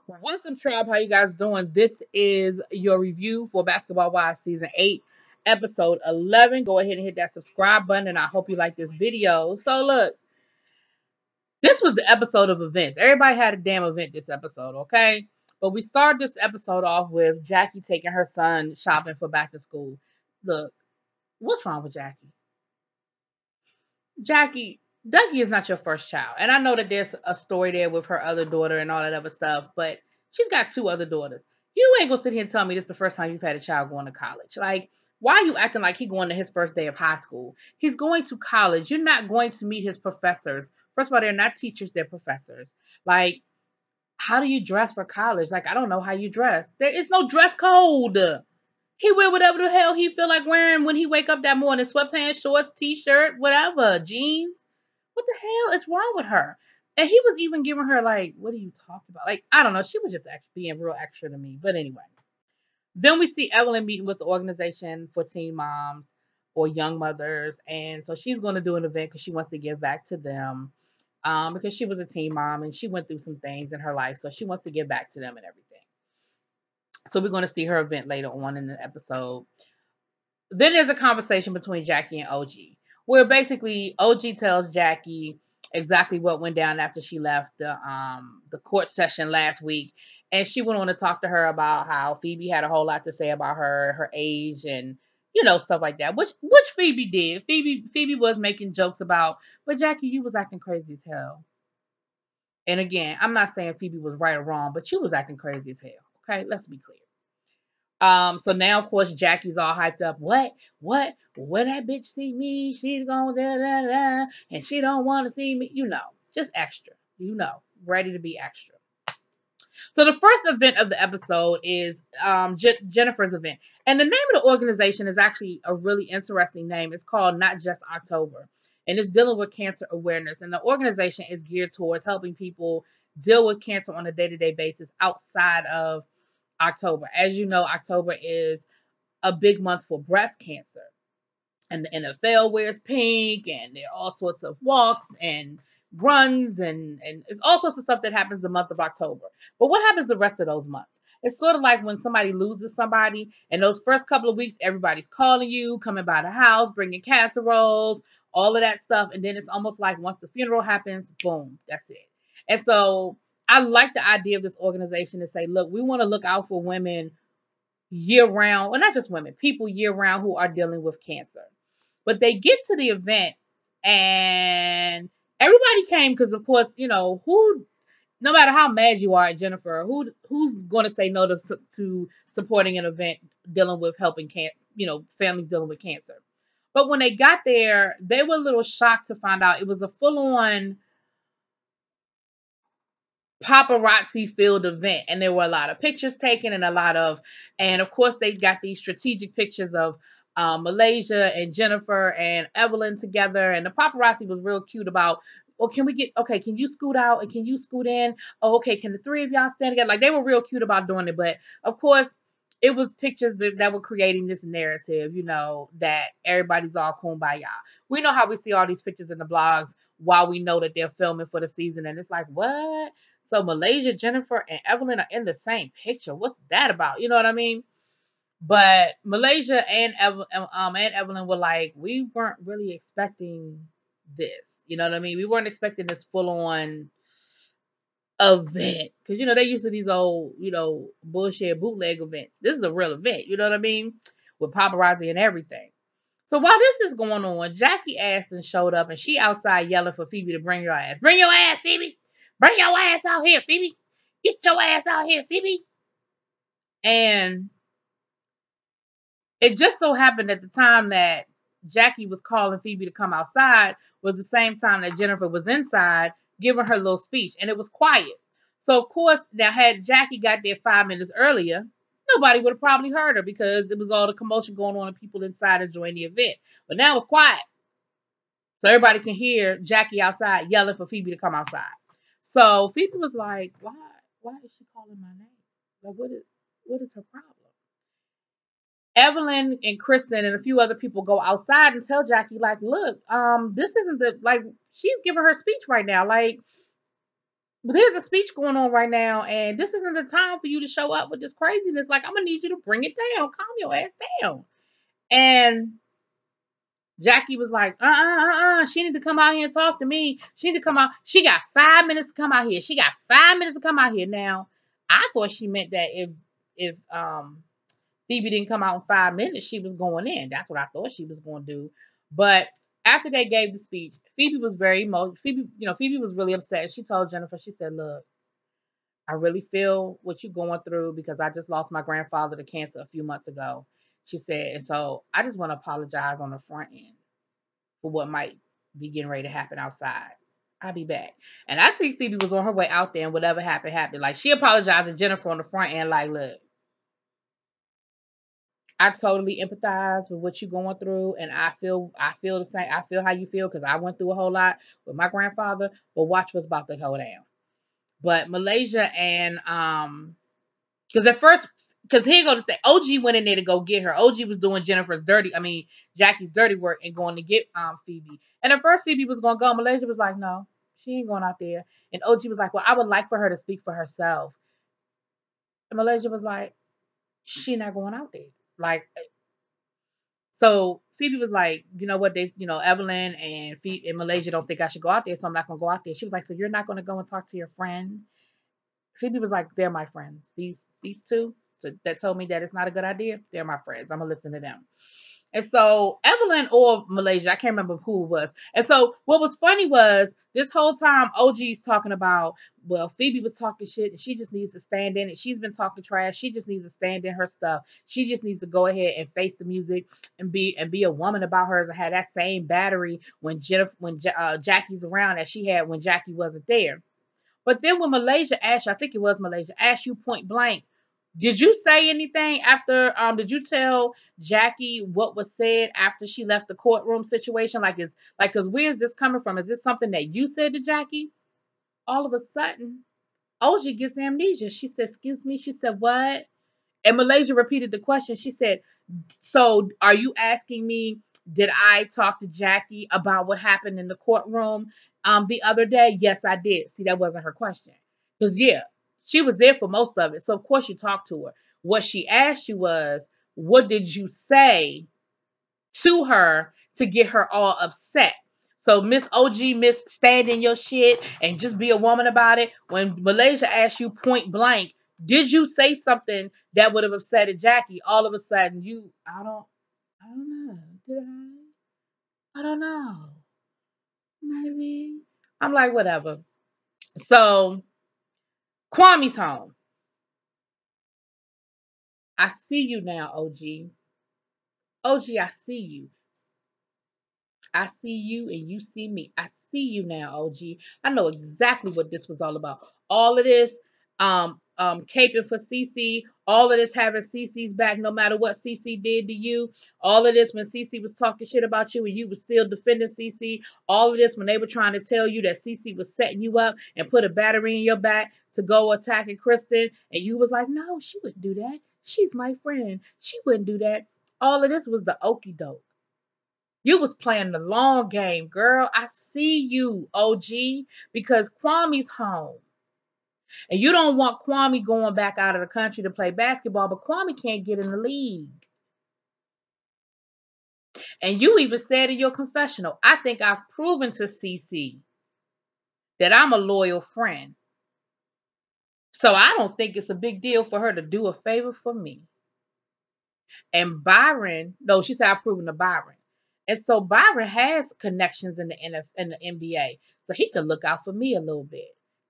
What's up, tribe? How you guys doing? This is your review for Basketball Wives Season 8, Episode 11. Go ahead and hit that subscribe button, and I hope you like this video. So, look, this was the episode of events. Everybody had a damn event this episode, okay? But we started this episode off with Jackie taking her son shopping for back to school. Look, what's wrong with Jackie? Jackie, Dougie is not your first child. And I know that there's a story there with her other daughter and all that other stuff, but she's got two other daughters. You ain't gonna sit here and tell me this is the first time you've had a child going to college. Like, why are you acting like he's going to his first day of high school? He's going to college. You're not going to meet his professors. First of all, they're not teachers, they're professors. Like, how do you dress for college? Like, I don't know how you dress. There is no dress code. He wear whatever the hell he feel like wearing when he wake up that morning. Sweatpants, shorts, t-shirt, whatever, jeans. What the hell is wrong with her? And he was even giving her like, what are you talking about? Like, I don't know. She was just actually being real extra to me. But anyway. Then we see Evelyn meeting with the organization for teen moms or young mothers. And so she's going to do an event because she wants to give back to them. Because she was a teen mom and she went through some things in her life. So she wants to give back to them and everything. So we're going to see her event later on in the episode. Then there's a conversation between Jackie and OG, where basically OG tells Jackie exactly what went down after she left the court session last week. And she went on to talk to her about how Phoebe had a whole lot to say about her age and, you know, stuff like that, which Phoebe did. Phoebe was making jokes about, but Jackie, you was acting crazy as hell. And again, I'm not saying Phoebe was right or wrong, but you was acting crazy as hell. Okay, let's be clear. So now, of course, Jackie's all hyped up. What? When that bitch see me, she's gonna da, and she don't want to see me. You know, just extra. You know, ready to be extra. So the first event of the episode is Jennifer's event, and the name of the organization is actually a really interesting name. It's called Not Just October, and it's dealing with cancer awareness. And the organization is geared towards helping people deal with cancer on a day-to-day basis outside of October. As you know, October is a big month for breast cancer. And the NFL wears pink, and there are all sorts of walks and runs, and it's all sorts of stuff that happens the month of October. But what happens the rest of those months? It's sort of like when somebody loses somebody, and those first couple of weeks, everybody's calling you, coming by the house, bringing casseroles, all of that stuff. And then it's almost like once the funeral happens, boom, that's it. And so I like the idea of this organization to say, look, we want to look out for women year round, well, not just women, people year round who are dealing with cancer. But they get to the event and everybody came because, of course, you know, no matter how mad you are at Jennifer, who's going to say no to supporting an event dealing with helping families dealing with cancer. But when they got there, they were a little shocked to find out it was a full-on paparazzi filled event, and there were a lot of pictures taken and of course they got these strategic pictures of Malaysia and Jennifer and Evelyn together, and the paparazzi was real cute about, well, can you scoot out and can you scoot in? Oh, okay, can the three of y'all stand together? Like, they were real cute about doing it, but of course it was pictures that were creating this narrative, you know, that everybody's all kumbaya. We know how we see all these pictures in the blogs while we know that they're filming for the season, and it's like, what? So Malaysia, Jennifer, and Evelyn are in the same picture. What's that about? You know what I mean? But Malaysia and Evelyn were like, we weren't really expecting this. You know what I mean? We weren't expecting this full-on event. Because, you know, they used to these old, you know, bullshit bootleg events. This is a real event. You know what I mean? With paparazzi and everything. So while this is going on, Jackie Aston showed up, and she outside yelling for Phoebe to bring your ass. Bring your ass, Phoebe. Bring your ass out here, Phoebe. Get your ass out here, Phoebe. And it just so happened at the time that Jackie was calling Phoebe to come outside was the same time that Jennifer was inside giving her little speech, and it was quiet. So, of course, now had Jackie got there 5 minutes earlier, nobody would have probably heard her because it was all the commotion going on and people inside enjoying the event. But now it's quiet. So everybody can hear Jackie outside yelling for Phoebe to come outside. So Phoebe was like, why is she calling my name? Like, what is her problem? Evelyn and Kristen and a few other people go outside and tell Jackie, like, look, this isn't she's giving her speech right now. Like, But there's a speech going on right now, and this isn't the time for you to show up with this craziness. Like, I'm gonna need you to bring it down, calm your ass down. And Jackie was like, she need to come out here and talk to me. She need to come out. She got 5 minutes to come out here. She got 5 minutes to come out here. Now, I thought she meant that if Phoebe didn't come out in 5 minutes, she was going in. That's what I thought she was going to do. But after they gave the speech, Phoebe was very emotional. Phoebe was really upset. She told Jennifer, she said, look, I really feel what you're going through because I just lost my grandfather to cancer a few months ago. She said, and so I just want to apologize on the front end for what might be getting ready to happen outside. I'll be back. And I think Phoebe was on her way out there and whatever happened, happened. Like, she apologized to Jennifer on the front end, like, look, I totally empathize with what you're going through, and I feel the same. I feel how you feel because I went through a whole lot with my grandfather. But watch what's about to go down. But Malaysia and because at first, because here go the thing, OG went in there to go get her. OG was doing Jackie's dirty work and going to get Phoebe. And at first Phoebe was gonna go. Malaysia was like, no, she ain't going out there. And OG was like, well, I would like for her to speak for herself. And Malaysia was like, she not going out there. Like, so Phoebe was like, you know what, Evelyn and Phoebe and Malaysia don't think I should go out there, so I'm not gonna go out there. She was like, so you're not gonna go and talk to your friend? Phoebe was like, they're my friends. These two that told me that it's not a good idea, they're my friends. I'm gonna listen to them. And so Evelyn or Malaysia, I can't remember who it was. And so what was funny was this whole time OG's talking about, well, Phoebe was talking shit and she just needs to stand in it. She's been talking trash. She just needs to stand in her stuff. She just needs to go ahead and face the music and be a woman about hers and have that same battery when Jackie's around as she had when Jackie wasn't there. But then when Malaysia asked you, I think it was Malaysia, asked you point blank, did you say anything after did you tell Jackie what was said after she left the courtroom situation? Cause where is this coming from? Is this something that you said to Jackie? All of a sudden, OG gets amnesia. She said, excuse me. She said, what? And Malaysia repeated the question. She said, so are you asking me, did I talk to Jackie about what happened in the courtroom the other day? Yes, I did. See, that wasn't her question. Because, yeah, she was there for most of it. So, of course, you talked to her. What she asked you was, what did you say to her to get her all upset? So Miss OG, Miss stand in your shit and just be a woman about it. When Malaysia asked you point blank, did you say something that would have upset Jackie? All of a sudden, I don't know. Did I? I don't know. Maybe. I'm like, whatever. So Kwame's home. I see you now, OG. OG, I see you. I see you and you see me. I see you now, OG. I know exactly what this was all about. All of this, caping for CC, all of this having CC's back no matter what CC did to you, all of this when CC was talking shit about you and you were still defending CC, all of this when they were trying to tell you that CC was setting you up and put a battery in your back to go attacking Kristen, and you was like, no, she wouldn't do that. She's my friend. She wouldn't do that. All of this was the okey doke. You was playing the long game, girl. I see you, OG, because Kwame's home. And you don't want Kwame going back out of the country to play basketball, but Kwame can't get in the league. And you even said in your confessional, I think I've proven to CC that I'm a loyal friend. So I don't think it's a big deal for her to do a favor for me. And Byron, no, she said I've proven to Byron. And so Byron has connections in the NBA. So he could look out for me a little bit.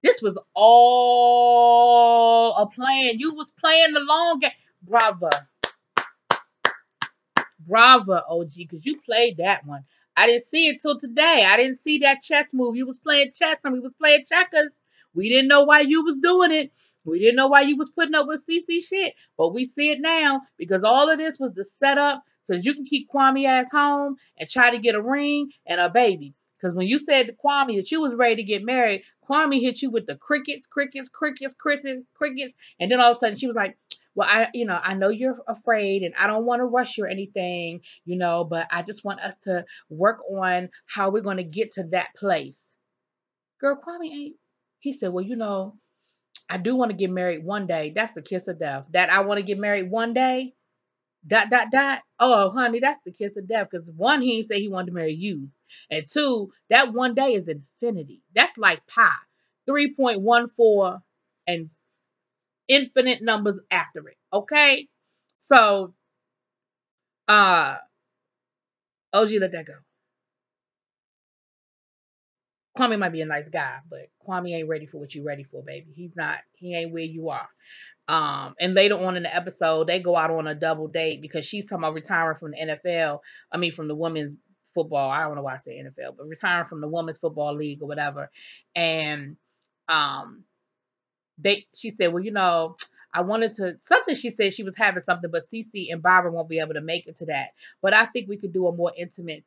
This was all a plan. You was playing the long game. Bravo. Bravo, OG, because you played that one. I didn't see it till today. I didn't see that chess move. You was playing chess and we was playing checkers. We didn't know why you was doing it. We didn't know why you was putting up with CC shit. But we see it now because all of this was the setup so that you can keep Kwame ass home and try to get a ring and a baby. Because when you said to Kwame that you was ready to get married, Kwame hit you with the crickets, crickets, crickets, crickets, crickets. And then all of a sudden she was like, well, I know you're afraid and I don't want to rush you or anything, but I just want us to work on how we're going to get to that place. Girl, Kwame ain't, He said, well, I do want to get married one day. That's the kiss of death. That I want to get married one day. Dot dot dot. Oh, honey, that's the kiss of death. Because one, he ain't say he wanted to marry you, and two, that one day is infinity. That's like pi, 3.14, and infinite numbers after it. Okay, so OG, let that go. Kwame might be a nice guy, but Kwame ain't ready for what you ready for, baby. He's not. He ain't where you are. And later on in the episode, they go out on a double date because she's talking about retiring from the NFL. I mean, from the women's football. I don't know why I say NFL, but retiring from the women's football league or whatever. And um, she said, well, I wanted to something. She said she was having something, but Cece and Barbara won't be able to make it to that. But I think we could do a more intimate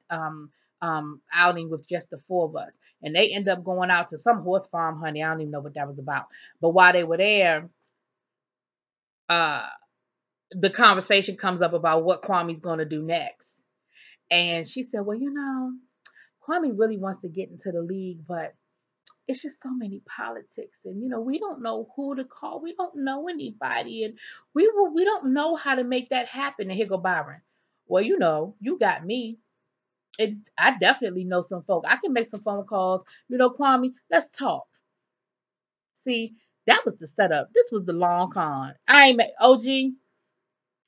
outing with just the four of us. And they end up going out to some horse farm, honey. I don't even know what that was about. But while they were there, uh the conversation comes up about what Kwame's going to do next. And she said, well, Kwame really wants to get into the league, but it's just so many politics. And, we don't know who to call. We don't know anybody. And we don't know how to make that happen. And here go Byron. Well, you got me. I definitely know some folk. I can make some phone calls. Kwame, let's talk. See, that was the setup. This was the long con. I ain't OG.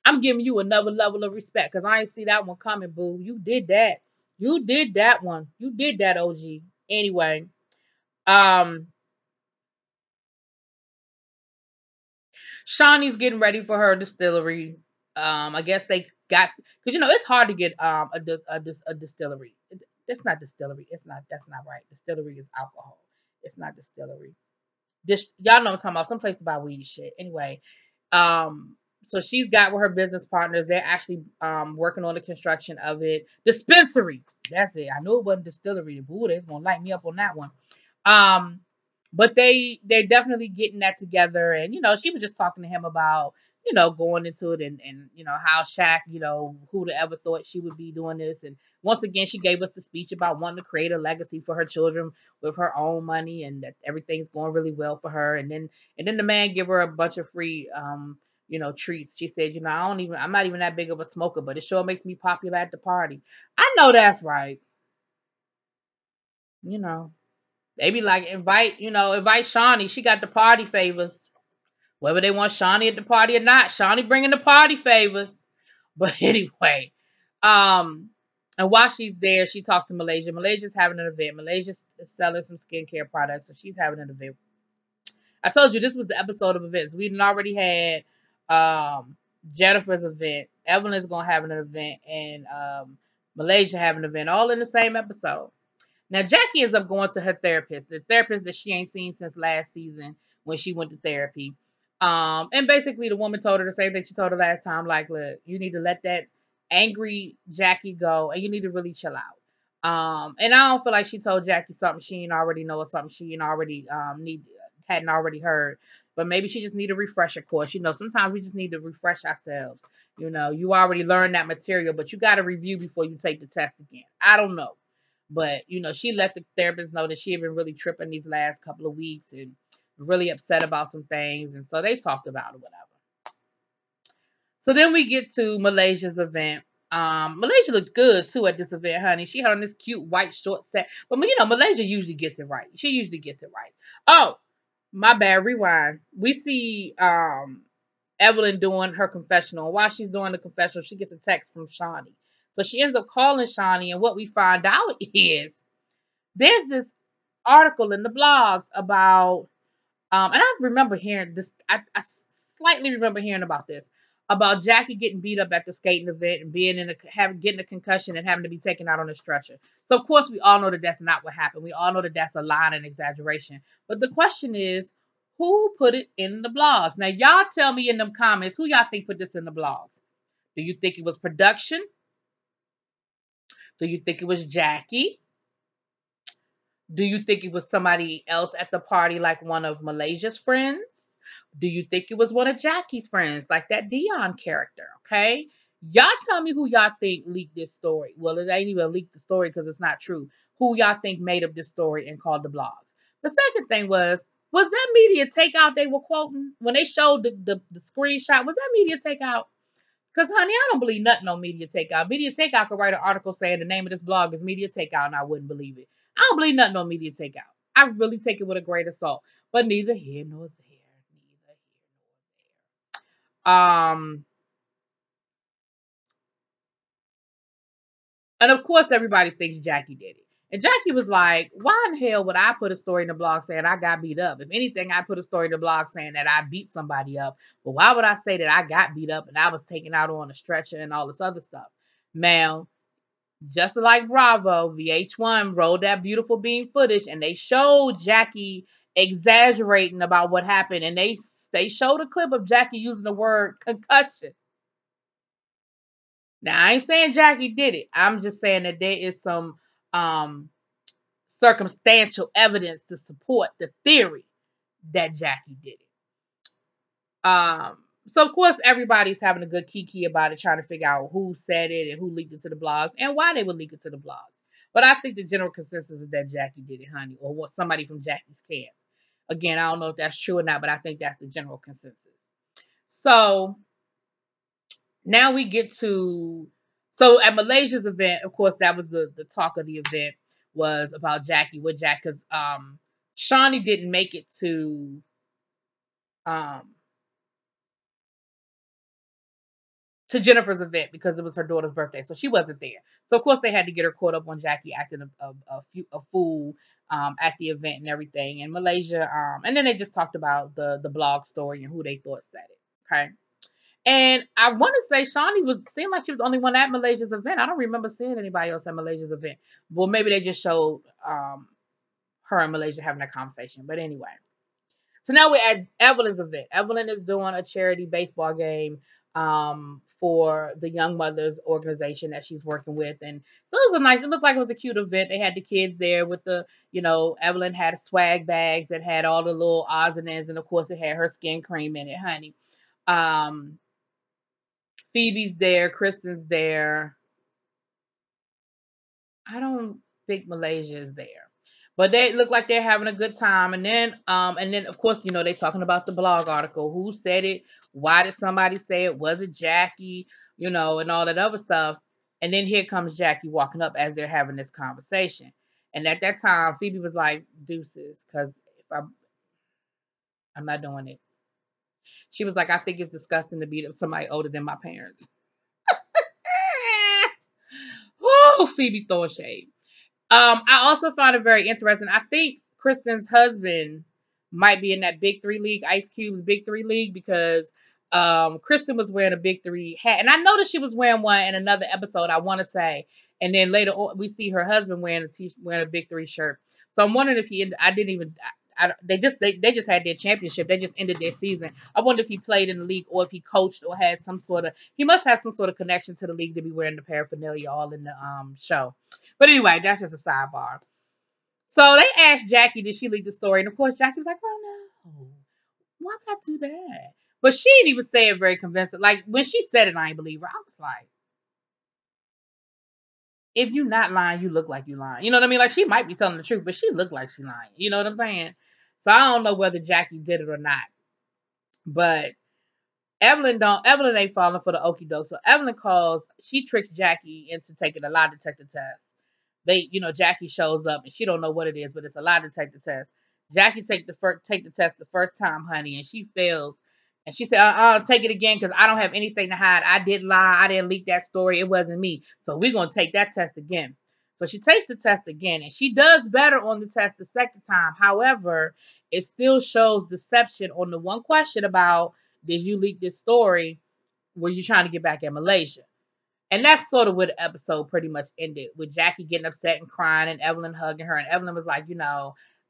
I'm giving you another level of respect because I ain't see that one coming, boo. You did that. You did that one. You did that, OG. Anyway, um, Shawnee's getting ready for her distillery. I guess they got because it's hard to get a distillery. That's not distillery. That's not right. Distillery is alcohol. It's not distillery. This y'all know what I'm talking about. Some place to buy weed shit. Anyway, um, so she's got with her business partners. They're actually working on the construction of it. Dispensary. That's it. I knew it wasn't distillery. Boo, they's gonna light me up on that one. Um, but they're definitely getting that together. And she was just talking to him about going into it and how Shaq, who'd have ever thought she would be doing this. And once again, she gave us the speech about wanting to create a legacy for her children with her own money and that everything's going really well for her. And then the man give her a bunch of free treats. She said, I'm not even that big of a smoker, but it sure makes me popular at the party. I know that's right. You know, they be like, invite Shawnee. She got the party favors. Whether they want Shawnee at the party or not, Shawnee bringing the party favors. But anyway, um, and while she's there, she talks to Malaysia. Malaysia's having an event. Malaysia's selling some skincare products, so she's having an event. I told you this was the episode of events. We'd already had Jennifer's event. Evelyn's gonna have an event, and Malaysia having an event, all in the same episode. Now Jackie ends up going to her therapist, the therapist that she ain't seen since last season when she went to therapy. And basically the woman told her the same thing she told her last time, like, look, you need to let that angry Jackie go and you need to really chill out. And I don't feel like she told Jackie something she didn't already know or something she didn't already hadn't already heard. But maybe she just need a refresher course. Sometimes we just need to refresh ourselves. You already learned that material, but you got to review before you take the test again. I don't know. But, she let the therapist know that she had been really tripping these last couple of weeks and really upset about some things. And so they talked about it, whatever. So then we get to Malaysia's event. Malaysia looked good, too, at this event, honey. She had on this cute white short set. But, Malaysia usually gets it right. She usually gets it right. Oh, my bad. Rewind. We see Evelyn doing her confessional. And while she's doing the confessional, she gets a text from Shawnee. So she ends up calling Shawnee, and what we find out is there's this article in the blogs about, and I remember hearing this. I slightly remember hearing about this about Jackie getting beat up at the skating event and being getting a concussion and having to be taken out on a stretcher. So of course we all know that that's not what happened. We all know that that's a lie and an exaggeration. But the question is, who put it in the blogs? Now y'all tell me in them comments who y'all think put this in the blogs. Do you think it was production? Do you think it was Jackie? Do you think it was somebody else at the party, like one of Malaysia's friends? Do you think it was one of Jackie's friends, like that Dion character? Okay. Y'all tell me who y'all think leaked this story. Well, it ain't even leaked the story because it's not true. Who y'all think made up this story and called the blogs? The second thing was, Was that media takeout they were quoting when they showed the screenshot? Was that media takeout? Because, honey, I don't believe nothing on media takeout. Media takeout could write an article saying the name of this blog is media takeout, and I wouldn't believe it. I don't believe nothing on media takeout. I really take it with a grain of salt. But neither here nor there. Neither here nor there. And of course, everybody thinks Jackie did it. And Jackie was like, why in hell would I put a story in the blog saying I got beat up? If anything, I put a story in the blog saying that I beat somebody up. But why would I say that I got beat up and I was taken out on a stretcher and all this other stuff? Now, just like Bravo, VH1 rolled that beautiful beam footage and they showed Jackie exaggerating about what happened. And they showed a clip of Jackie using the word concussion. Now, I ain't saying Jackie did it. I'm just saying that there is some circumstantial evidence to support the theory that Jackie did it. So of course everybody's having a good kiki about it, trying to figure out who said it and who leaked it to the blogs and why they would leak it to the blogs. But I think the general consensus is that Jackie did it, honey, or what somebody from Jackie's camp. Again, I don't know if that's true or not, but I think that's the general consensus. So now we get to, so at Malaysia's event, of course, that was the talk of the event was about Jackie with Jack, because Shawnee didn't make it to Jennifer's event because it was her daughter's birthday, so she wasn't there. So of course they had to get her caught up on Jackie acting a fool at the event and everything. And Malaysia, and then they just talked about the blog story and who they thought said it. Okay. And I want to say Shawnee seemed like she was the only one at Malaysia's event. I don't remember seeing anybody else at Malaysia's event. Well, maybe they just showed her and Malaysia having that conversation. But anyway. So now we're at Evelyn's event. Evelyn is doing a charity baseball game for the Young Mothers organization that she's working with. And so it was it looked like it was a cute event. They had the kids there with Evelyn had swag bags that had all the little odds and ends. And of course it had her skin cream in it, honey. Phoebe's there, Kristen's there. I don't think Malaysia is there. But they look like they're having a good time. And then of course, they're talking about the blog article. Who said it? Why did somebody say it? Was it Jackie? And all that other stuff. And then here comes Jackie walking up as they're having this conversation. And at that time, Phoebe was like, deuces, because I'm not doing it. She was like, I think it's disgusting to beat up somebody older than my parents. Oh, Phoebe throwing shade. I also found it very interesting. I think Kristen's husband might be in that Big Three League, Ice Cube's Big Three League, because Kristen was wearing a Big Three hat. And I noticed she was wearing one in another episode, I want to say. And then later on, we see her husband wearing a Big Three shirt. So I'm wondering if they just had their championship. They just ended their season. I wonder if he played in the league or if he coached or had he must have some sort of connection to the league to be wearing the paraphernalia all in the show. But anyway, that's just a sidebar. So they asked Jackie, did she leak the story? And of course, Jackie was like, well, no. Why would I do that? But she didn't even say it very convincing. Like, when she said it, I ain't believe her. I was like, if you not lying, you look like you lying. You know what I mean? Like, she might be telling the truth, but she looked like she lying. You know what I'm saying? So I don't know whether Jackie did it or not. But Evelyn ain't falling for the okie doke. So Evelyn she tricks Jackie into taking a lie detector test. Jackie shows up and she don't know what it is, but it's a lie detector test. Jackie take the test the first time, honey, and she fails. And she said, take it again because I don't have anything to hide. I didn't lie. I didn't leak that story. It wasn't me. So we're going to take that test again. So she takes the test again and she does better on the test the second time. However, it still shows deception on the one question about, did you leak this story? Were you trying to get back at Malaysia? And that's sort of where the episode pretty much ended, with Jackie getting upset and crying and Evelyn hugging her. And Evelyn was like,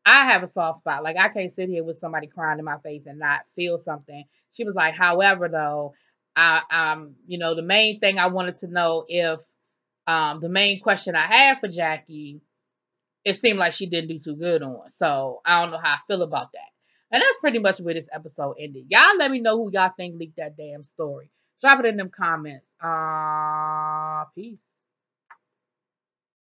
I have a soft spot. Like, I can't sit here with somebody crying in my face and not feel something. She was like, however, though, the main thing I wanted to know if the main question I had for Jackie, it seemed like she didn't do too good on. So I don't know how I feel about that. And that's pretty much where this episode ended. Y'all let me know who y'all think leaked that damn story. Drop it in them comments. Peace.